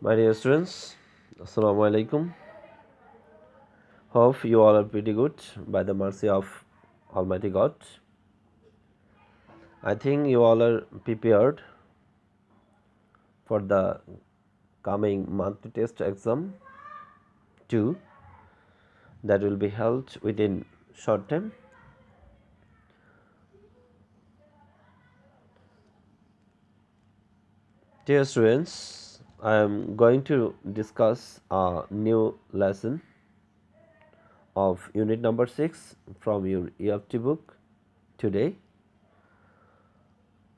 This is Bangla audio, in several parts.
My dear students, Assalamu alaikum. Hope you all are pretty good by the mercy of Almighty God. I think you all are prepared for the coming monthly test exam 2 that will be held within short time. Dear students, I am going to discuss a new lesson of unit number 6 from your EFT book today,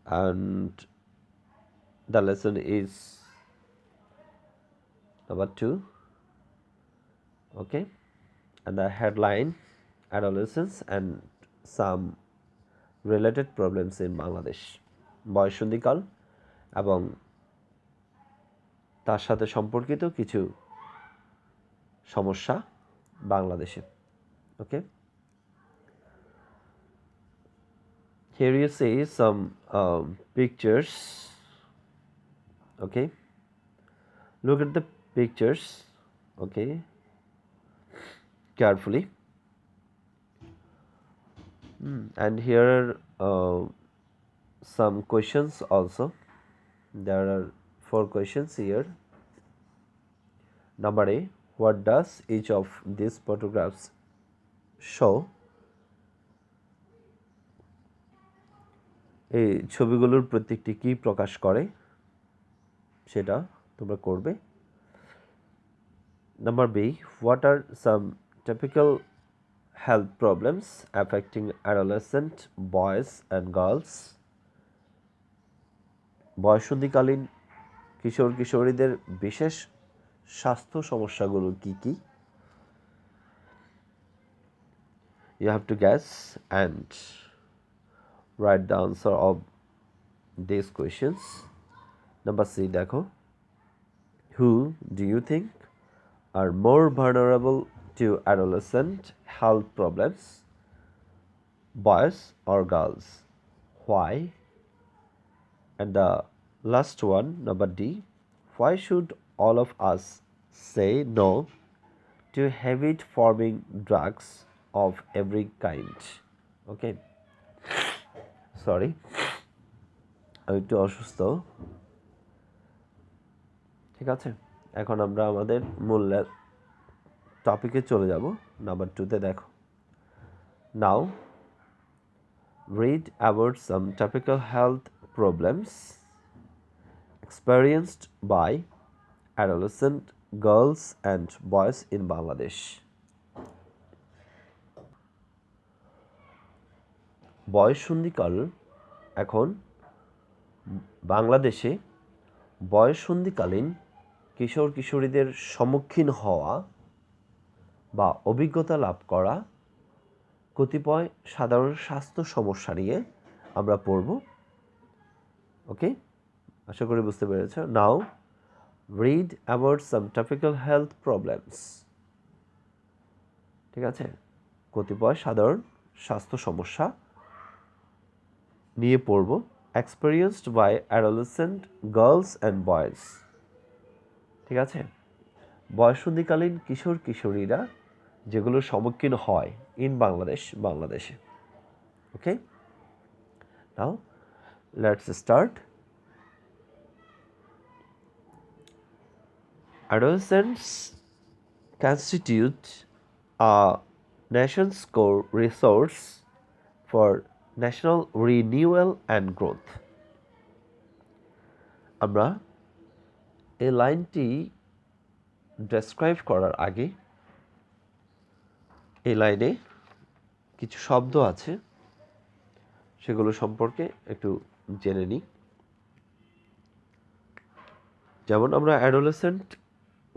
and the lesson is number 2. Okay, and the headline adolescence and some related problems in Bangladesh বয়ঃসন্ধিকাল এবং তার সাথে সম্পর্কিত কিছু সমস্যা বাংলাদেশে. Okay, here you see some pictures. Okay, look at the pictures. Okay, carefully. And here are some questions also. There are 4 questions here. Number A, what does each of these photographs show? এই ছবিগুলোর প্রত্যেকটি কি প্রকাশ করে সেটা তোমরা করবে. Number B, what are some typical health problems affecting adolescent boys and girls? বয়ঃসন্ধিকালীন কিশোর কিশোরীদের বিশেষ স্বাস্থ্য সমস্যাগুলো কি কি? You have to guess and write the answer of these questions. Number C, দেখো, who do you think are more vulnerable to adolescent health problems, boys or girls? Why? And the last one, number D, why should all of us say no to habit forming drugs of every kind? Okay, sorry, আমি একটু অসুস্থ. ঠিক আছে, এখন আমরা আমাদের মূল টপিকে চলে যাব. নাম্বার 2তে দেখো, নাও read about some typical health problems experienced by adolescent girls and boys in Bangladesh. বয়ঃসন্ধিকাল এখন বাংলাদেশে বয়ঃসন্ধিকালীন কিশোর কিশোরীদের সম্মুখীন হওয়া বা অভিজ্ঞতা লাভ করা কতিপয় সাধারণ স্বাস্থ্য সমস্যা নিয়ে আমরা পড়ব. ওকে, আশা করি বুঝতে পেরেছ. Now read about some topical health problems. ঠিক আছে, কতিপয় সাধারণ স্বাস্থ্য সমস্যা নিয়ে পড়ব. Experienced by adolescent girls and boys. ঠিক আছে, বয়ঃসন্ধিকালীন কিশোর কিশোরীরা যেগুলোর সম্মুখীন হয় ইন বাংলাদেশে. Okay, now let's start. Adolescents constitute a nation's core resource for national renewal and growth. আমরা এই লাইনটি ডেসক্রাইব করার আগে এই লাইনে কিছু শব্দ আছে, সেগুলো সম্পর্কে একটু জেনে নিই. যেমন আমরা অ্যাডোলেসেন্ট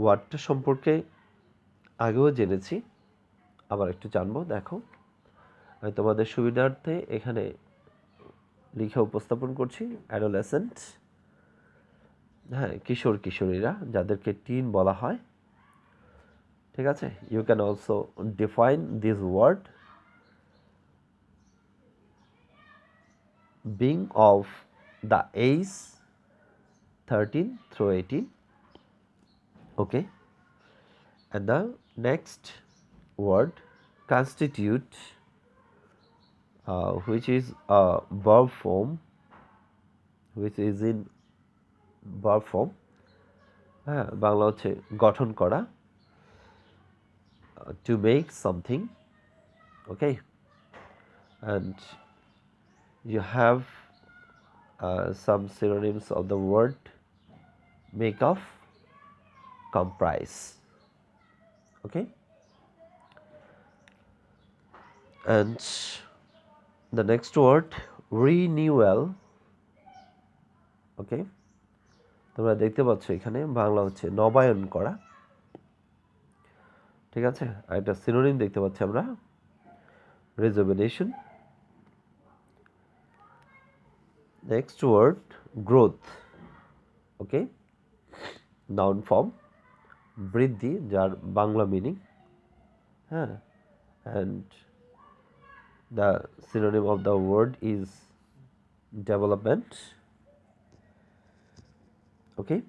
ওয়ার্ডটা সম্পর্কে আগেও জেনেছি, আবার একটু জানবো. দেখো, আমি তোমাদের সুবিধার্থে এখানে লিখে উপস্থাপন করছি. অ্যাডোলেসেন্ট, হ্যাঁ, কিশোর কিশোরীরা, যাদেরকে টিন বলা হয়. ঠিক আছে, you can also define this word being of the age 13 through 18. Okay, and the next word constitute, which is a verb form, which is in verb form, হ্যাঁ বাংলা হচ্ছে গঠন করা, to make something. Okay, and you have some synonyms of the word make of, comprise. Okay, and the next word renewal. Okay, তোমরা দেখতে পাচ্ছ এখানে বাংলা হচ্ছে নবায়ন করা, ঠিক আছে। আর একটা সিনোনিম দেখতে পাচ্ছি আমরা, rejuvenation. Next word growth. Okay, noun form, বৃদ্ধি, যার বাংলা মিনিং, হ্যাঁ, and the synonym of the word is development. Okay,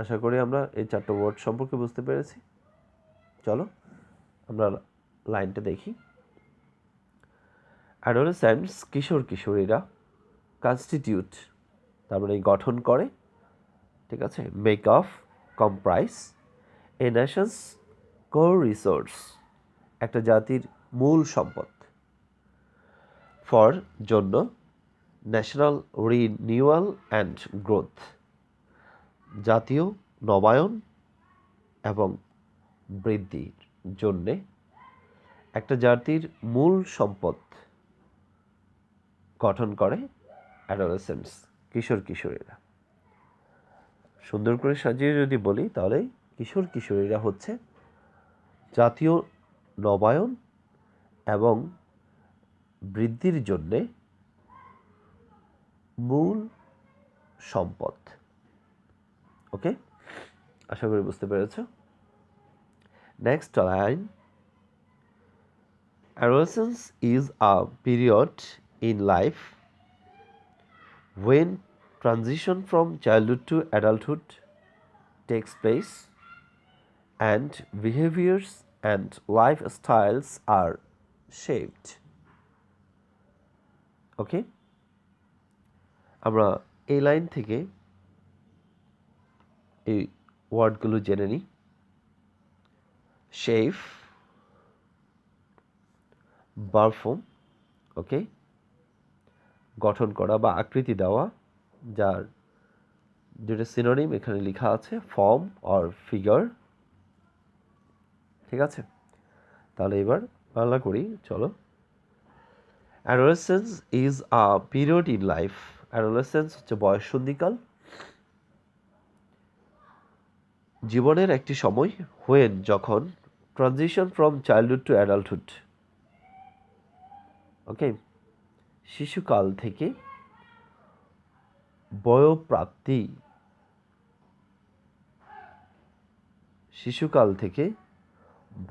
আশা করি আমরা এই চারটি ওয়ার্ড সম্পর্কে বুঝতে পেরেছি। চলো আমরা লাইনটা দেখি। অ্যাডোলেসেন্টস, কিশোর কিশোরীরা, কনস্টিটিউট তার মানে গঠন করে, ঠিক আছে, make of, comprise, A Nations core resource একটা জাতির মূল সম্পদ, ফর জন্য, ন্যাশনাল রিনিউয়াল অ্যান্ড গ্রোথ জাতীয় নবায়ন এবং বৃদ্ধির জন্যে, একটা জাতির মূল সম্পদ গঠন করে অ্যাডোলেসেন্টস, কিশোর কিশোরীরা। সুন্দর করে সাজিয়ে যদি বলি তাহলে কিশোর কিশোরীরা হচ্ছে জাতীয় নবায়ন এবং বৃদ্ধির জন্যে মূল সম্পদ। ওকে, আশা করি বুঝতে পেরেছ। Next line, adolescence is a period in life when transition from childhood to adulthood takes place and behaviors and lifestyles are shaped. Okay, আমরা এই লাইন থেকে এই ওয়ার্ডগুলো জেনে নিই। শেপ, ভার্ব ফর্ম, ওকে, গঠন করা বা আকৃতি দেওয়া, যার দুটো সিনোনিম এখানে লেখা আছে, ফর্ম অর ফিগার, ঠিক আছে। তাহলে এবার বাংলা করি, চলো। Adolescence is a period in life, adolescence হচ্ছে বয়ঃসন্ধিকাল, জীবনের একটি সময়, হোয়েন যখন, transition from childhood to adulthood, okay, শিশুকাল থেকে বয়ঃপ্রাপ্তি, শিশুকাল থেকে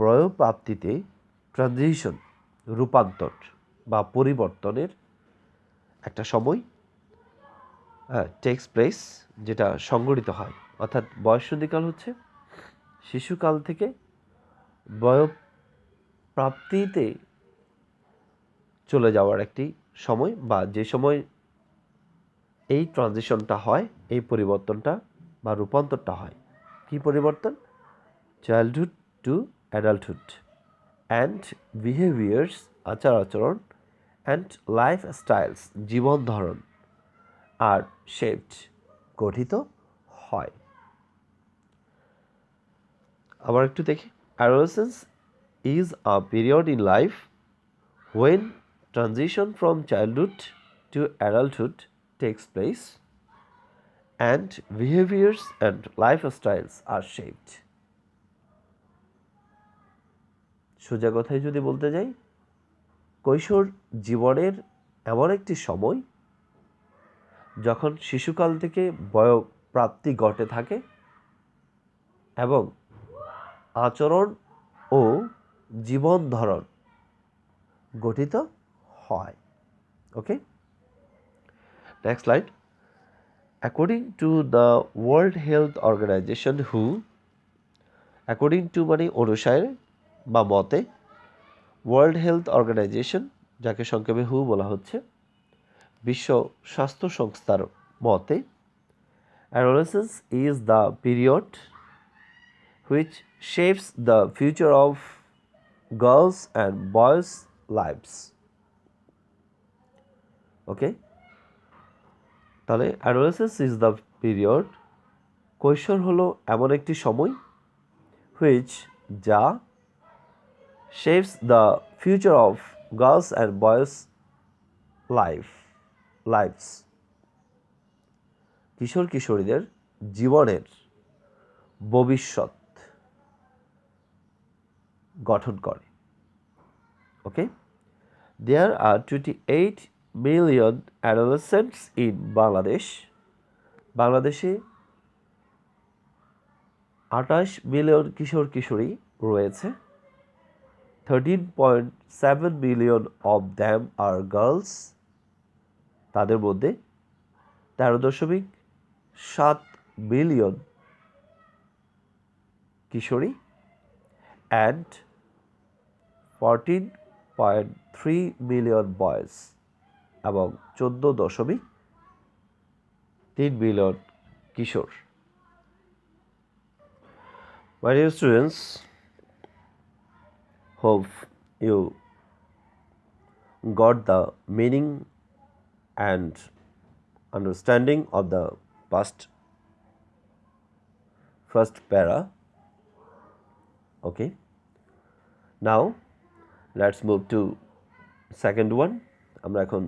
বয়ঃপ্রাপ্তিতে ট্রানজিশন, রূপান্তর বা পরিবর্তনের একটা সময়, টেক্স প্লেস, যেটা সংঘটিত হয়। অর্থাৎ বয়ঃসন্ধিকাল হচ্ছে শিশুকাল থেকে বয়ঃপ্রাপ্তিতে চলে যাওয়ার একটি সময়, বা যে সময় এই ট্রানজিশনটা হয়, এই পরিবর্তনটা বা রূপান্তরটা হয়। কি পরিবর্তন? Childhood to adulthood, and behaviours, আচার আচরণ, অ্যান্ড লাইফ স্টাইলস, জীবন ধরন, আর শেপড, গঠিত হয়। আবার একটু দেখি। Adolescence is a period in life when transition from childhood to adulthood takes place and behaviors and lifestyles are shaped. সোজা কথায় যদি বলতে যাই, কৈশোর জীবনের এমন একটি সময় যখন শিশুকাল থেকে বয়ঃপ্রাপ্তি ঘটে থাকে এবং আচরণ ও জীবন ধারণ গঠিত হয়। Okay, next line, According to the World Health Organization WHO, according to মানে অনুসারে বা মতে, ওয়ার্ল্ড হেলথ অর্গানাইজেশন, যাকে সংক্ষেপে হু বলা হচ্ছে, বিশ্ব স্বাস্থ্য সংস্থার মতে, adolescence is the period which shapes the future of girls and boys' lives. Okay? তাহলে adolescence is the period, কৈশোর হলো এমন একটি সময়, which যা shapes the future of girls and boys' lives, কিশোর কিশোরীদের জীবনের ভবিষ্যৎ গঠন করে। ওকে, there are 28 million adolescents in Bangladesh. বাংলাদেশে 28 মিলিয়ন কিশোর কিশোরী রয়েছে। 13.7 million of them are girls। তাদের মধ্যে 13.7 million Kishori and 14.3 million boys এবং 14.3 million Kishore. My dear students, hope you got the meaning and understanding of the first para. Okay, now let's move to second one. আমরা এখন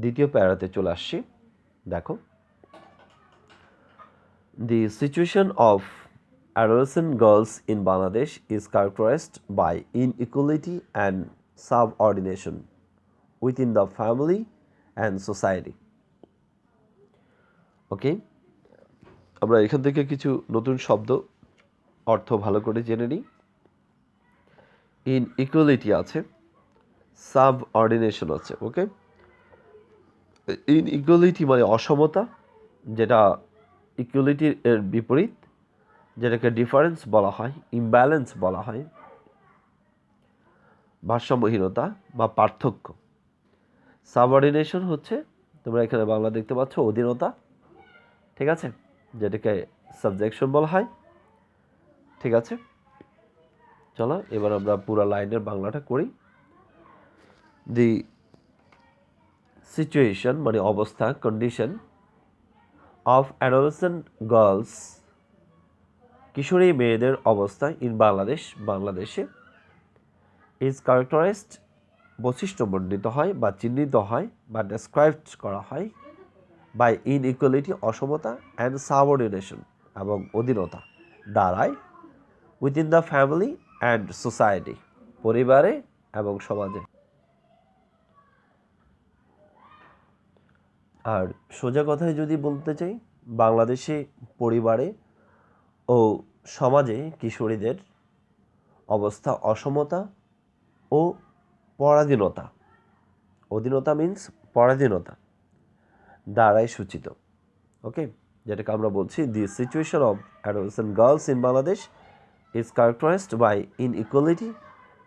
দ্বিতীয় প্যারাতে চলে আসছি। দেখো, the situation of adolescent girls in Bangladesh is characterized by inequality and subordination within the family and society. ওকে, আমরা এখান থেকে কিছু নতুন শব্দ অর্থ ভালো করে জেনে নিই। ইনইকুয়ালিটি আছে, সাবঅর্ডিনেশন আছে। ওকে, ইনইকুয়ালিটি মানে অসমতা, যেটা ইকুয়ালিটির এর বিপরীত, যেটাকে ডিফারেন্স বলা হয়, ইমব্যালেন্স বলা হয়, ভারসাম্যহীনতা বা পার্থক্য। সাবঅর্ডিনেশন হচ্ছে, তোমরা এখানে বাংলা দেখতে পাচ্ছ, অধীনতা। ঠিক আছে, যেটাকে সাবজেকশন বলা হয়। ঠিক আছে, চলো এবার আমরা পুরো লাইনের বাংলাটা করি। দি সিচুয়েশন মানে অবস্থা, কন্ডিশন অফ অ্যাডোলেসেন্ট গার্লস, কিশোরী মেয়েদের অবস্থা, ইন বাংলাদেশ, বাংলাদেশে, ইজ ক্যারেক্টারাইজড, বৈশিষ্ট্যমণ্ডিত হয় বা চিহ্নিত হয় বা ডেসক্রাইবড করা হয়, বাই ইনইকুয়ালিটি, অসমতা, অ্যান্ড সাবঅর্ডিনেশন এবং অধীনতা দ্বারাই, within the family and society, পরিবারে এবং সমাজে। আর সোজা কথায় যদি বলতে চাই, বাংলাদেশে পরিবারে ও সমাজে কিশোরীদের অবস্থা অসমতা ও পরাধীনতা, অধীনতা মিন্স পরাধীনতা দ্বারাই সূচিত। ওকে, যেটাকে আমরা বলছি, দি situation of adolescent girls in Bangladesh is characterized by inequality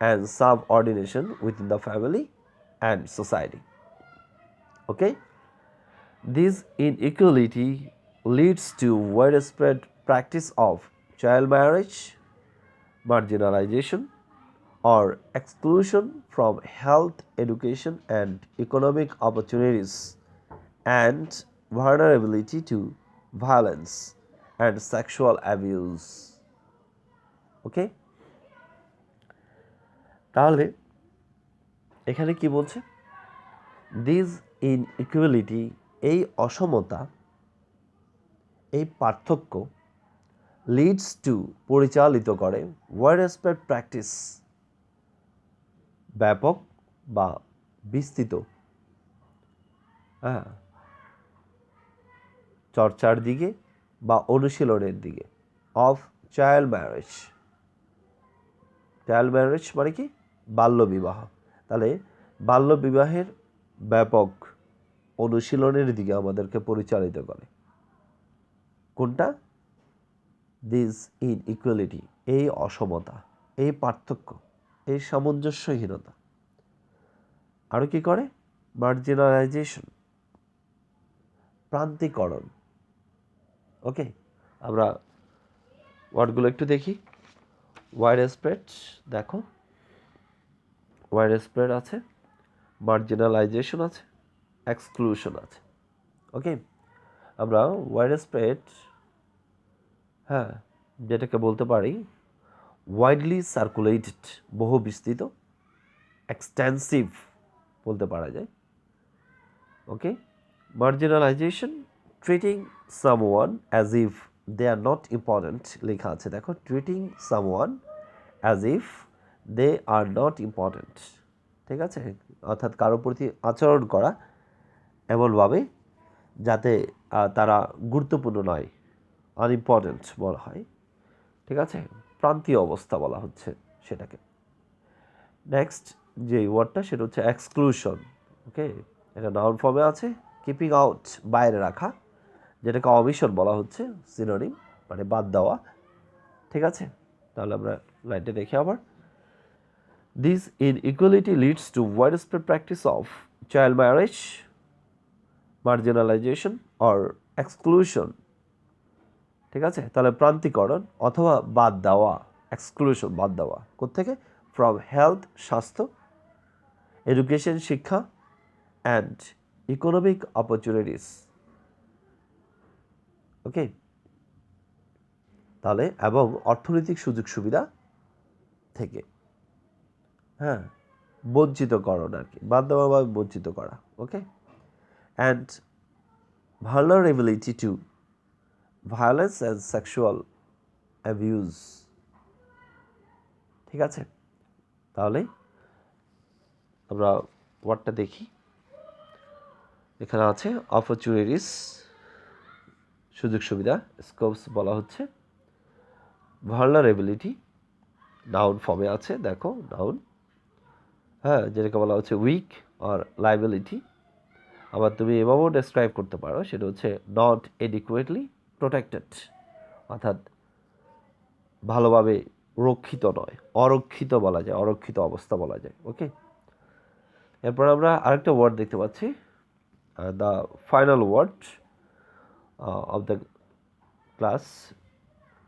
and subordination within the family and society. Okay, this inequality leads to widespread practice of child marriage, marginalization, or exclusion from health, education, and economic opportunities, and vulnerability to violence and sexual abuse. ওকে, তাহলে এখানে কি বলছে? দিস ইনইকুয়ালিটি, এই অসমতা, এই পার্থক্য, লিডস টু, পরিচালিত করে, ওয়াইডস্প্রেড প্র্যাকটিস, ব্যাপক বা বিস্তৃত চর্চার দিকে বা অনুশীলনের দিকে, of child marriage. Child marriage মানে কি? বাল্যবিবাহ। তাহলে বাল্যবিবাহের ব্যাপক অনুশীলনের দিকে আমাদেরকে পরিচালিত করে। কোনটা? দিস ইনইকুয়ালিটি, এই অসমতা, এই পার্থক্য, এই সামঞ্জস্যহীনতা। আরও কি করে? মার্জিনালাইজেশন, প্রান্তিকরণ। ওকে, আমরা ওয়ার্ডগুলো একটু দেখি। ওয়াইড স্প্রেড, দেখো ওয়াইড স্প্রেড আছে, মার্জিনালাইজেশন আছে, এক্সক্লুশন আছে। ওকে, আমরা ওয়াইড স্প্রেড, হ্যাঁ, যেটাকে বলতে পারি ওয়াইডলি সার্কুলেটেড, বহু বিস্তৃত, এক্সটেন্সিভ বলতে পারা যায়। Okay, marginalisation, treating someone as if they are not important লেখা আছে, দেখো, treating someone as if they are not important. ঠিক আছে, অর্থাৎ কারোর প্রতি আচরণ করা এমনভাবে যাতে তারা গুরুত্বপূর্ণ নয়, আনইম্পর্ট্যান্ট বলা হয়। ঠিক আছে, প্রান্তীয় অবস্থা বলা হচ্ছে সেটাকে। নেক্সট যে ওয়ার্ডটা সেটা হচ্ছে এক্সক্লুশন। ওকে, এটা নাউন ফর্মে আছে, কিপিং আউট, বাইরে রাখা, যেটাকে অমিশন বলা হচ্ছে, সিনোনিম, মানে বাদ দেওয়া। ঠিক আছে, তাহলে আমরা লাইনটা দেখি আবার। This inequality leads to wide spread practice of child marriage, marginalisation or exclusion. ঠিক আছে, তাহলে প্রান্তিকরণ অথবা বাদ দেওয়া, এক্সক্লুশন, বাদ দেওয়া। কোত্থেকে? ফ্রম হেলথ, স্বাস্থ্য, এডুকেশন, শিক্ষা, অ্যান্ড ইকোনমিক অপরচুনিটিস। ওকে, তাহলে এবং অর্থনৈতিক সুযোগ সুবিধা থেকে, হ্যাঁ, বঞ্চিতকরণ আর কি, বাদ দেওয়া বা বঞ্চিত করা। Okay, and vulnerability to violence and sexual abuse. ঠিক আছে, তাহলে আমরা ওয়ার্ডটা দেখি। এখানে আছে অপরচুনিটিস, সুযোগ সুবিধা, স্কোপস বলা হচ্ছে, ভালনারেবিলিটি নাউন ফর্মে আছে, দেখো নাউন, হ্যাঁ, যেটাকে বলা হচ্ছে উইক আর লাইবিলিটি। আবার তুমি এভাবেও ডেসক্রাইব করতে পারো, সেটা হচ্ছে নট এডিকুয়েটলি প্রোটেক্টেড, অর্থাৎ ভালোভাবে রক্ষিত নয়, অরক্ষিত বলা যায়, অরক্ষিত অবস্থা বলা যায়। ওকে, এরপর আমরা আরেকটা ওয়ার্ড দেখতে পাচ্ছি, the final word of the class,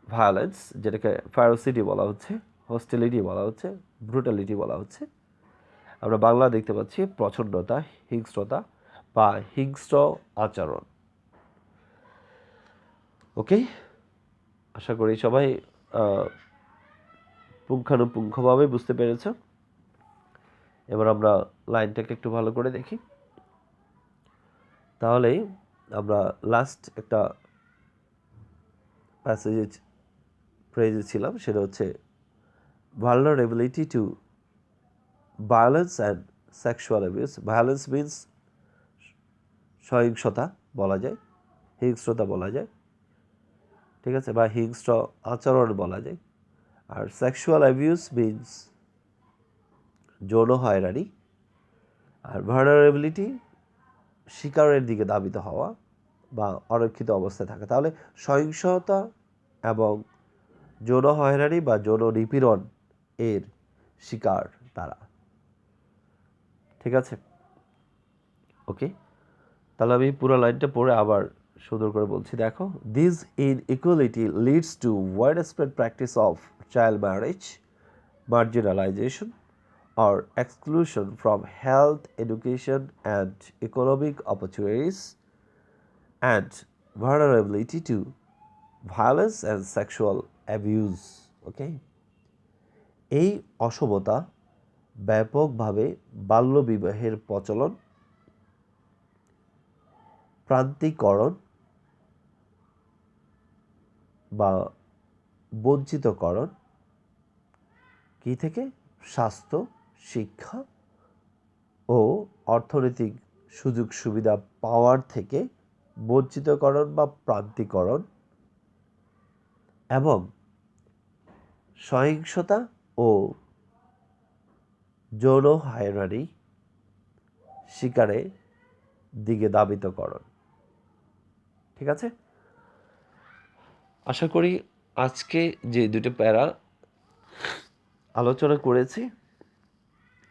violence, যেটাকে ফ্যারোসিটি বলা হচ্ছে, হোস্টিলিটি বলা হচ্ছে, ব্রুটালিটি বলা হচ্ছে। আমরা বাংলা দেখতে পাচ্ছি প্রচণ্ডতা, হিংস্রতা বা হিংস্র আচরণ। ওকে, আশা করি সবাই পুঙ্খানুপুঙ্খভাবে বুঝতে পেরেছ। এবার আমরা লাইনটাকে একটু ভালো করে দেখি। তাহলে আমরা লাস্ট একটা প্যাসেজ ফ্রেজে ছিলাম, সেটা হচ্ছে vulnerability to violence and sexual abuse. Violence means সহিংসতা বলা যায়, হিংস্রতা বলা যায়। ঠিক আছে, বা হিংস্র আচরণ বলা যায়। আর সেক্সুয়াল অ্যাবিউজ মিনস যৌন হয়রানি। আর ভালনারেবিলিটি শিকারের দিকে ধাবিত হওয়া বা অরক্ষিত অবস্থায় থাকা। তাহলে সহিংসতা এবং যৌন হয়রানি বা যৌন নিপীড়ন এর শিকার তারা। ঠিক আছে, ওকে, তাহলে আমি পুরো লাইনটা পড়ে আবার সুন্দর করে বলছি, দেখো। This inequality leads to wide spread practice of child marriage, marginalisation or exclusion from health, education, and economic opportunities, and vulnerability to violence and sexual abuse. Okay, এই অসমতা ব্যাপকভাবে বাল্যবিবাহের প্রচলন, প্রান্তিকরণ বা বঞ্চিতকরণ, কি থেকে? স্বাস্থ্য, শিক্ষা ও অর্থনৈতিক সুযোগ সুবিধা পাওয়ার থেকে বঞ্চিতকরণ বা প্রান্তিকরণ, এবং সহিংসতা ও যৌন হয়রানি শিকারে দিকে ধাবিতকরণ। ঠিক আছে, আশা করি আজকে যে দুটো প্যারা আলোচনা করেছি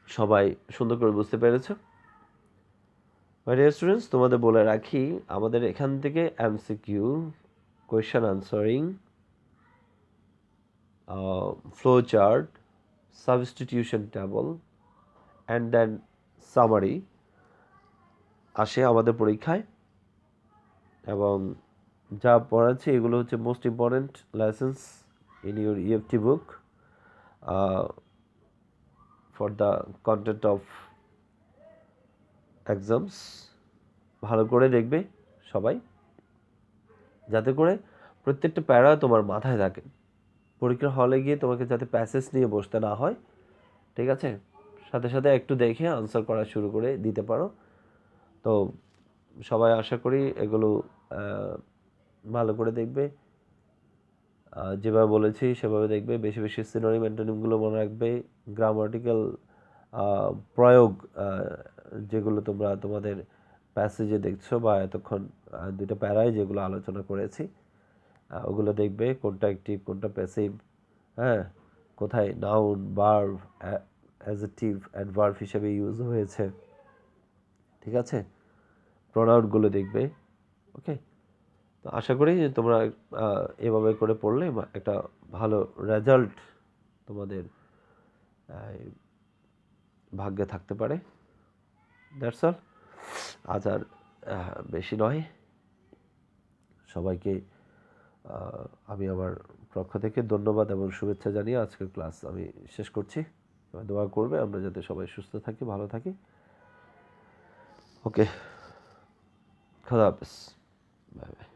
সবাই সুন্দর করে বুঝতে পেরেছো। মাই ডিয়ার স্টুডেন্টস, তোমাদের বলে রাখি আমাদের এখান থেকে MCQ, question answering, flow chart, substitution table and then summary আসে আমাদের পরীক্ষায়। এবং যা পড়াচ্ছি এগুলো হচ্ছে most important lessons in your EFT book for the content of exams. ভালো করে দেখবে সবাই, যাতে করে প্রত্যেকটা প্যারা তোমার মাথায় থাকে। পরীক্ষার হলে গিয়ে তোমাকে যাতে প্যাসেজ নিয়ে বসতে না হয়, ঠিক আছে, সাথে সাথে একটু দেখে আনসার করা শুরু করে দিতে পারো। তো সবাই আশা করি এগুলো ভালো করে দেখবে, যেভাবে বলেছি সেভাবে দেখবে। বেশি বেশি সিনোনিম অ্যান্টোনিমগুলো মনে রাখবে। গ্রামাটিক্যাল প্রয়োগ যেগুলো তোমরা তোমাদের প্যাসেজে দেখছো বা এতক্ষণ দুটো প্যারায় যেগুলো আলোচনা করেছি ওগুলো দেখবে, কোনটা অ্যাক্টিভ কোনটা প্যাসিভ, হ্যাঁ, কোথায় নাউন, ভার্ব, অ্যাডজেক্টিভ, অ্যাডভার্ব হিসেবে ইউজ হয়েছে, ঠিক আছে, প্রোনাউনগুলো দেখবে। ওকে, তো আশা করি যে তোমরা এভাবে করে পড়লে একটা ভালো রেজাল্ট তোমাদের ভাগ্যে থাকতে পারে। দ্যাটস অল, আজ আর বেশি নয়। সবাইকে আমি আমার পক্ষ থেকে ধন্যবাদ এবং শুভেচ্ছা জানিয়ে আজকের ক্লাস আমি শেষ করছি। দোয়া করবে আমরা যাতে সবাই সুস্থ থাকি, ভালো থাকি। ওকে, খোদা হাফেজ, বাই বাই।